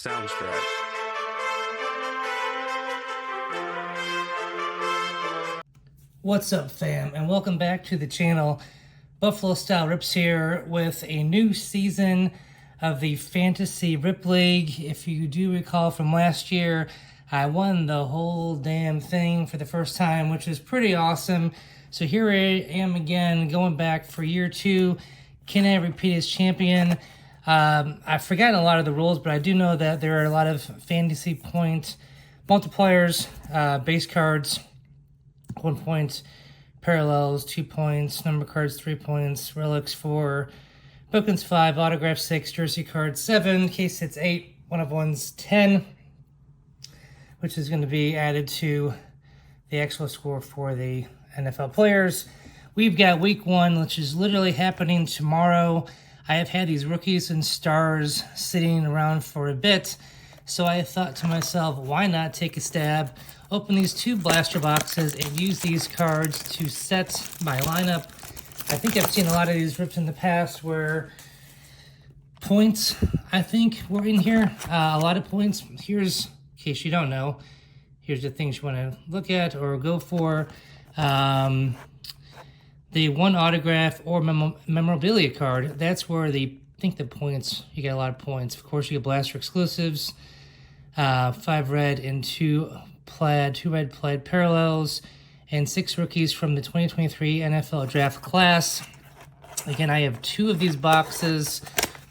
Soundstripe. What's up, fam, and welcome back to the channel. Buffalo Style Rips here with a new season of the Fantasy Rip League. If you do recall from last year, I won the whole damn thing for the first time, which is pretty awesome. So here I am again, going back for year two. Can I repeat as champion? I've forgotten a lot of the rules, but I do know that there are a lot of fantasy point multipliers, base cards, 1 point, parallels, 2 points, number cards, 3 points, relics, 4, tokens, 5, autograph, 6, jersey cards, 7, case hits 8, one of ones, 10, which is going to be added to the actual score for the NFL players. We've got week 1, which is literally happening tomorrow. I have had these rookies and stars sitting around for a bit, so I thought to myself, why not take a stab, open these 2 blaster boxes, and use these cards to set my lineup. I think I've seen a lot of these rips in the past where points, I think, were in here. A lot of points. Here's, in case you don't know, here's the things you want to look at or go for. The 1 autograph or memorabilia card, that's where I think the points, you get a lot of points. Of course, you get blaster exclusives, 5 red and 2 red plaid parallels, and 6 rookies from the 2023 NFL draft class. Again, I have 2 of these boxes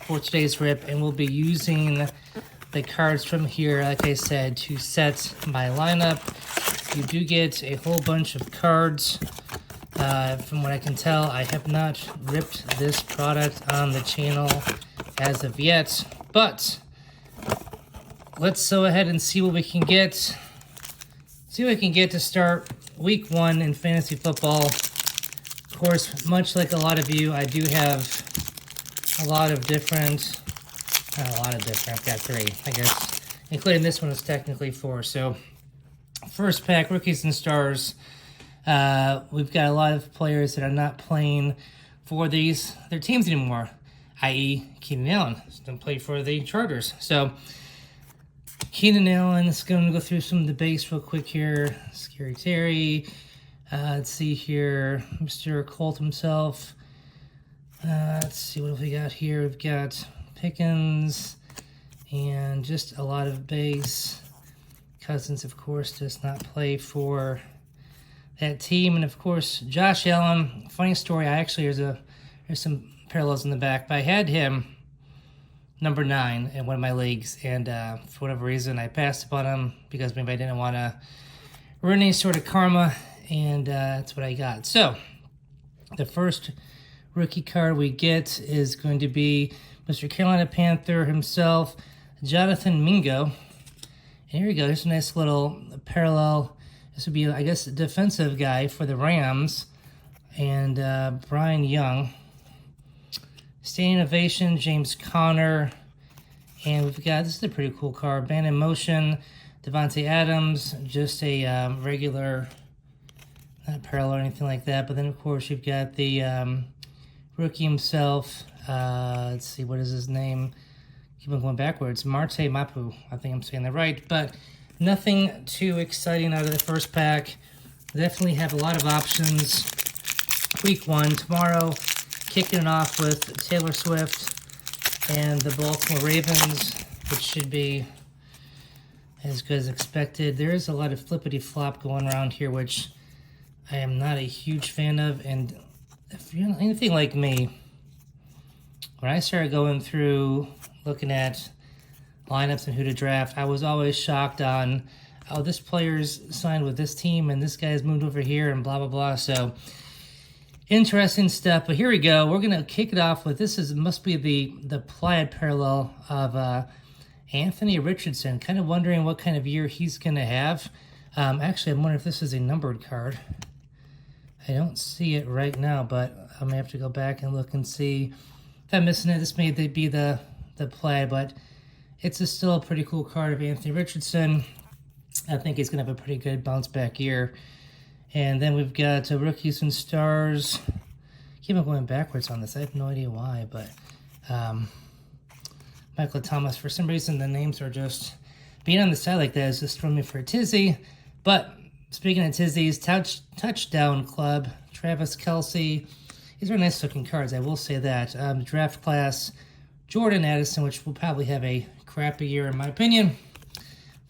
for today's rip, and we'll be using the cards from here, like I said, to set my lineup. You do get a whole bunch of cards. From what I can tell, I have not ripped this product on the channel as of yet, but let's go ahead and see what we can get. See what we can get to start week 1 in fantasy football. Of course, much like a lot of you, I do have a lot of different, I've got 3, I guess, including this one is technically 4. So, first pack, rookies and stars. We've got a lot of players that are not playing for their teams anymore, i.e. Keenan Allen doesn't play for the Chargers. So Keenan Allen is going to go through some of the base real quick here. Scary Terry. Let's see here, Mr. Colt himself. Let's see what have we got here. We've got Pickens and just a lot of base. Cousins, of course, does not play for that team, and of course Josh Allen. Funny story, there's some parallels in the back, but I had him number 9 in one of my leagues, and for whatever reason I passed upon him because maybe I didn't want to ruin any sort of karma, and that's what I got. So the first rookie card we get is going to be Mr. Carolina Panther himself, Jonathan Mingo. And here we go, there's a nice little parallel. This would be, I guess, a defensive guy for the Rams. And Brian Young. Standing ovation, James Conner. And we've got, this is a pretty cool card, Band in Motion, Devontae Adams. Just a regular, not parallel or anything like that. But then, of course, you've got the rookie himself. Let's see, what is his name? Keep on going backwards. Marte Mapu. I think I'm saying that right. But nothing too exciting out of the first pack. Definitely have a lot of options. Week 1 tomorrow, kicking it off with Taylor Swift and the Baltimore Ravens, which should be as good as expected. There is a lot of flippity-flop going around here, which I am not a huge fan of. And if you're anything like me, when I started going through looking at lineups and who to draft, I was always shocked on, oh, this player's signed with this team and this guy's moved over here and blah, blah, blah. So interesting stuff. But here we go. We're going to kick it off with, must be the plaid parallel of Anthony Richardson. Kind of wondering what kind of year he's going to have. Actually, I'm wondering if this is a numbered card. I don't see it right now, but I may have to go back and look and see if I'm missing it. This may be the plaid, but it's still a pretty cool card of Anthony Richardson. I think he's going to have a pretty good bounce back year. And then we've got rookies and stars. Keep on going backwards on this. I have no idea why, but Michael Thomas. For some reason, the names are just being on the side like that is just throwing me for a tizzy. But speaking of tizzies, touchdown club, Travis Kelce. These are nice looking cards, I will say that. Draft class, Jordan Addison, which will probably have a crappy year in my opinion.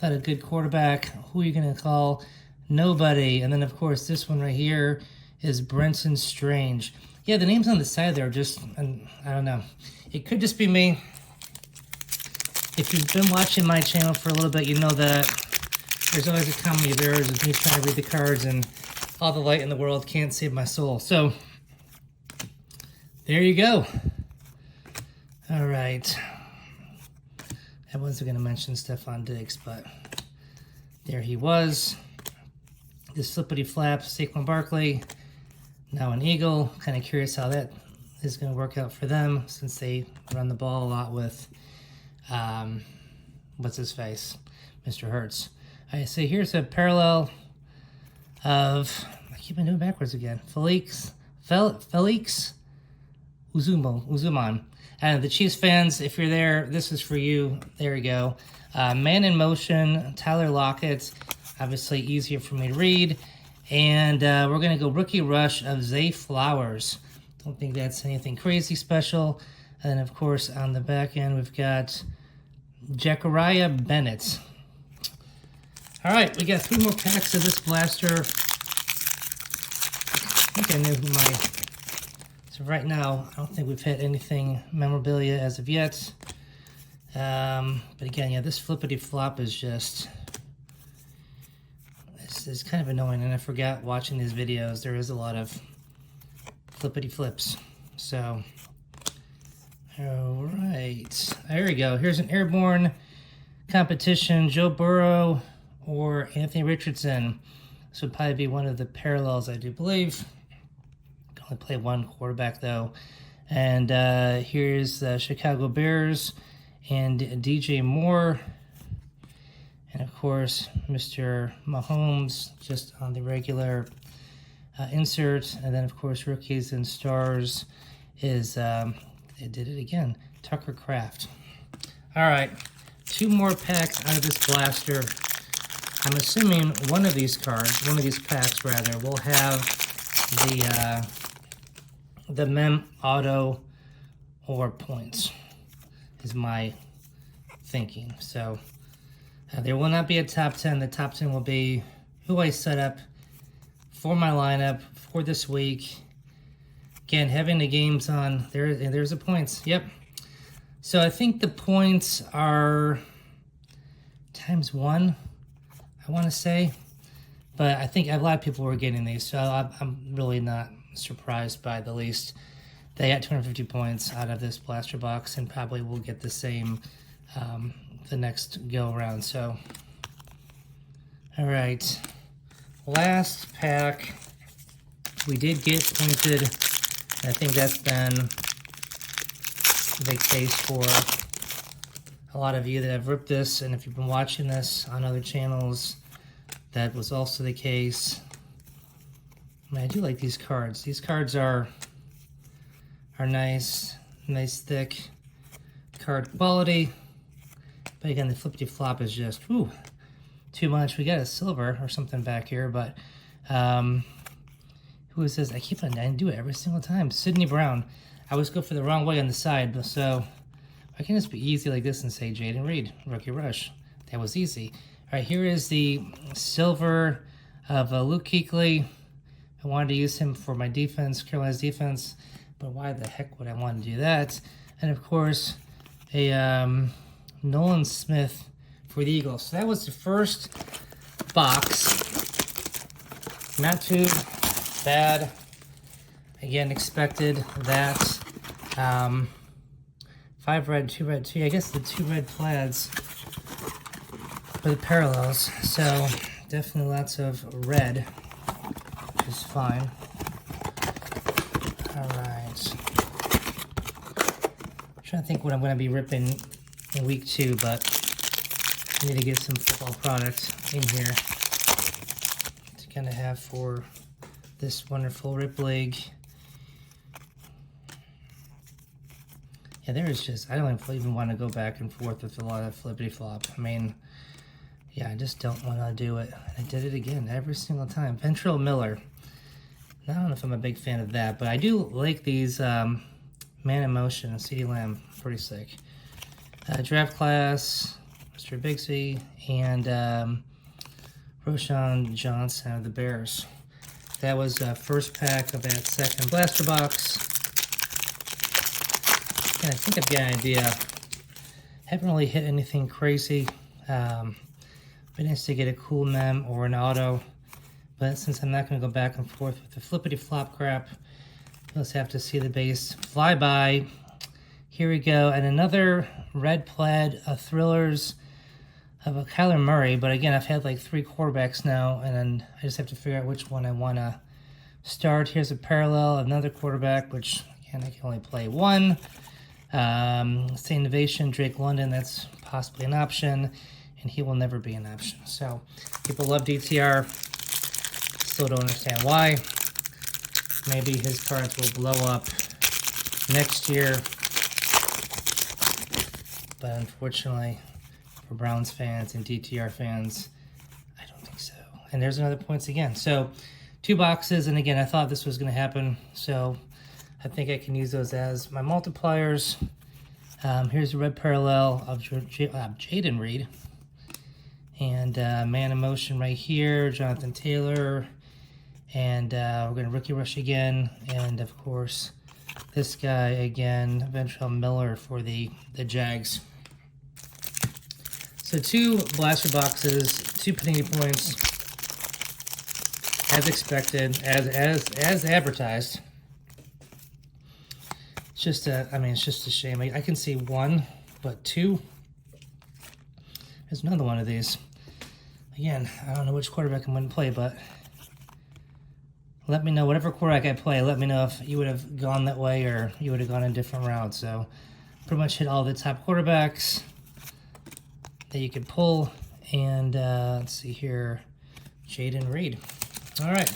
Not a good quarterback. Who are you going to call? Nobody. And then, of course, this one right here is Brenton Strange. Yeah, the names on the side there are just, I don't know. It could just be me. If you've been watching my channel for a little bit, you know that there's always a comedy of errors of me trying to read the cards, and all the light in the world can't save my soul. So, there you go. All right. I wasn't going to mention Stephon Diggs, but there he was. This flippity flap, Saquon Barkley, now an Eagle. Kind of curious how that is going to work out for them since they run the ball a lot with, what's his face? Mr. Hurts. I see here's a parallel of, I keep on doing backwards again, Felix Uzuman. And the Chiefs fans, if you're there, this is for you. There you go. Man in Motion, Tyler Lockett. Obviously easier for me to read. And we're going to go Rookie Rush of Zay Flowers. Don't think that's anything crazy special. And then, of course, on the back end, we've got Jechariah Bennett. All right, we got 3 more packs of this blaster. I think I knew who my... So right now, I don't think we've hit anything memorabilia as of yet. But again, yeah, this flippity flop is just... It's kind of annoying, and I forgot watching these videos. There is a lot of flippity flips. So, all right. There we go. Here's an airborne competition. Joe Burrow or Anthony Richardson. This would probably be one of the parallels, I do believe. Can only play one quarterback, though. And here's the Chicago Bears and DJ Moore. And, of course, Mr. Mahomes just on the regular insert. And then, of course, Rookies and Stars is, they did it again, Tucker Kraft. All right, 2 more packs out of this blaster. I'm assuming one of these cards, one of these packs, rather, will have the Mem Auto or points, is my thinking. So... there will not be a top 10. The top 10 will be who I set up for my lineup for this week. Again, having the games on, there's the points. Yep. So I think the points are ×1, I want to say. But I think a lot of people were getting these, so I'm really not surprised by the least. They got 250 points out of this blaster box, and probably will get the same the next go around. So, all right, last pack. We did get printed. I think that's been the case for a lot of you that have ripped this, and if you've been watching this on other channels, that was also the case. I mean, I do like these cards. These cards are nice thick card quality. But again, the flippity flop is just, whew, too much. We got a silver or something back here, but who is this? I do it every single time. Sidney Brown. I always go for the wrong way on the side, but so I can just be easy like this and say Jaden Reed, Rookie Rush. That was easy. All right, here is the silver of Luke Kuechly. I wanted to use him for my defense, Carolina's defense, but why the heck would I want to do that? And of course, a Nolan Smith for the Eagles. So that was the first box. Not too bad. Again, expected that. 5 red, 2 red, 2. I guess the 2 red plaids for the parallels. So definitely lots of red, which is fine. All right. I'm trying to think what I'm going to be ripping in week 2, but I need to get some football product in here to kind of have for this wonderful rip league. Yeah, there's just, I don't even want to go back and forth with a lot of flippity flop. I mean, yeah, I just don't want to do it. I did it again every single time. Ventrell Miller. I don't know if I'm a big fan of that, but I do like these Man in Motion, CeeDee Lamb, pretty sick. Draft Class, Mr. Bigsby, and Roshan Johnson of the Bears. That was first pack of that second blaster box. And I think I've got an idea. Haven't really hit anything crazy. Been nice to get a cool mem or an auto. But since I'm not going to go back and forth with the flippity flop crap, let's have to see the base fly by. Here we go. And another red plaid thrillers of a Kyler Murray. But again, I've had like 3 quarterbacks now, and then I just have to figure out which one I want to start. Here's a parallel, another quarterback, which again, I can only play one. State Innovation, Drake London, that's possibly an option, and he will never be an option. So people love DTR. Still don't understand why. Maybe his cards will blow up next year. But unfortunately, for Browns fans and DTR fans, I don't think so. And there's another points again. So 2 boxes, and again, I thought this was going to happen. So I think I can use those as my multipliers. Here's a red parallel of Jaden Reed. And Man in Motion right here, Jonathan Taylor. And we're going to Rookie Rush again. And, of course, this guy again, Ventrell Miller for the Jags. So 2 blaster boxes, 2 Panini points, as expected, as advertised. It's just it's just a shame. I can see 1, but 2. There's another one of these. Again, I don't know which quarterback I'm going to play, but let me know, whatever quarterback I play, let me know if you would have gone that way or you would have gone a different route. So pretty much hit all the top quarterbacks that you could pull. And let's see here, Jaden Reed. All right,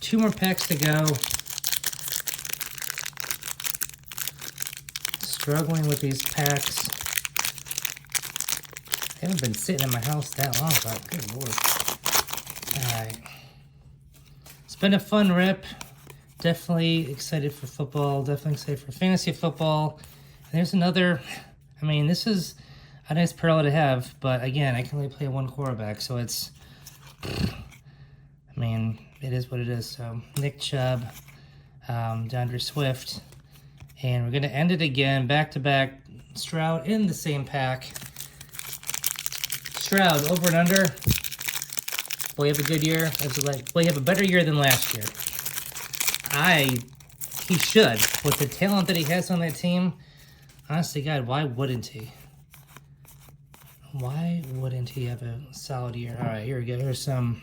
2 more packs to go. Struggling with these packs. They haven't been sitting in my house that long, but good lord. All right. It's been a fun rip. Definitely excited for football. Definitely excited for fantasy football. And there's another. This is a nice parallel to have, but again, I can only play 1 quarterback, so it's. It is what it is. So Nick Chubb, DeAndre Swift, and we're gonna end it again, back-to-back. Stroud in the same pack. Stroud over and under. Will he have a good year? Will he have a better year than last year? He should. With the talent that he has on that team, honestly, God, why wouldn't he? Why wouldn't he have a solid year? All right, here we go. Here's another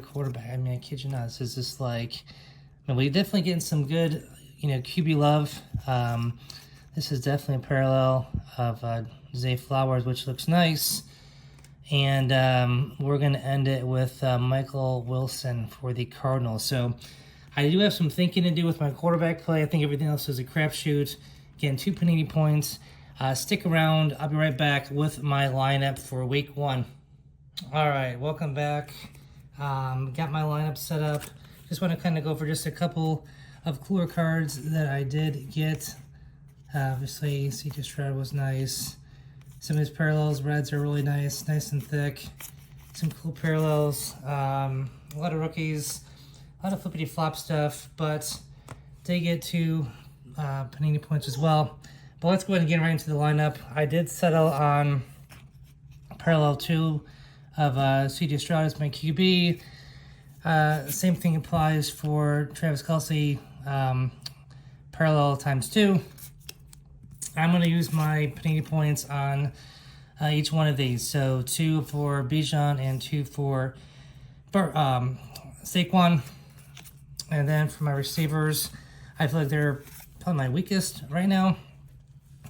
quarterback. I kid you not. This is just like, we're definitely getting some good, QB love. This is definitely a parallel of Zay Flowers, which looks nice. And we're going to end it with Michael Wilson for the Cardinals. So I do have some thinking to do with my quarterback play. I think everything else is a crapshoot. Again, 2 Panini points. Stick around. I'll be right back with my lineup for week 1. All right, welcome back. Got my lineup set up. Just want to kind of go for just a couple of cooler cards that I did get. Obviously, C.J. Stroud was nice. Some of his parallels, reds are really nice and thick. Some cool parallels. A lot of rookies, a lot of flippity flop stuff, but they get 2 Panini points as well. But let's go ahead and get right into the lineup. I did settle on parallel 2 of C.J. Stroud as my QB. Same thing applies for Travis Kelce, parallel times 2. I'm going to use my Panini points on each one of these. So 2 for Bijan and 2 for Saquon. And then for my receivers, I feel like they're probably my weakest right now.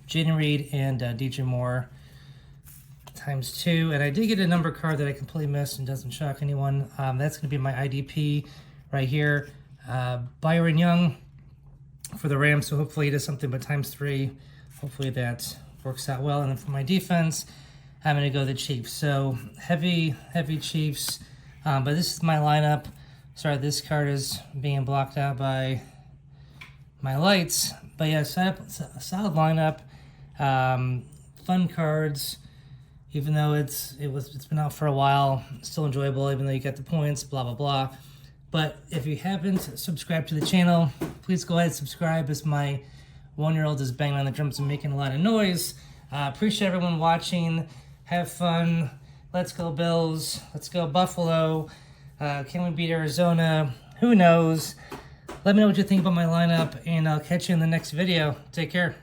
Jaden Reed and DJ Moore times 2. And I did get a number card that I completely missed and doesn't shock anyone. That's going to be my IDP right here. Byron Young for the Rams, so hopefully he does something but ×3. Hopefully that works out well. And then for my defense, I'm going to go the Chiefs. So heavy Chiefs. But this is my lineup. Sorry, this card is being blocked out by my lights. But yeah, solid lineup. Fun cards. Even though it's been out for a while, still enjoyable. Even though you get the points, blah blah blah. But if you haven't subscribed to the channel, please go ahead and subscribe, as my 1-year-old is banging on the drums and making a lot of noise. Appreciate everyone watching. Have fun. Let's go Bills. Let's go Buffalo. Can we beat Arizona? Who knows? Let me know what you think about my lineup, and I'll catch you in the next video. Take care.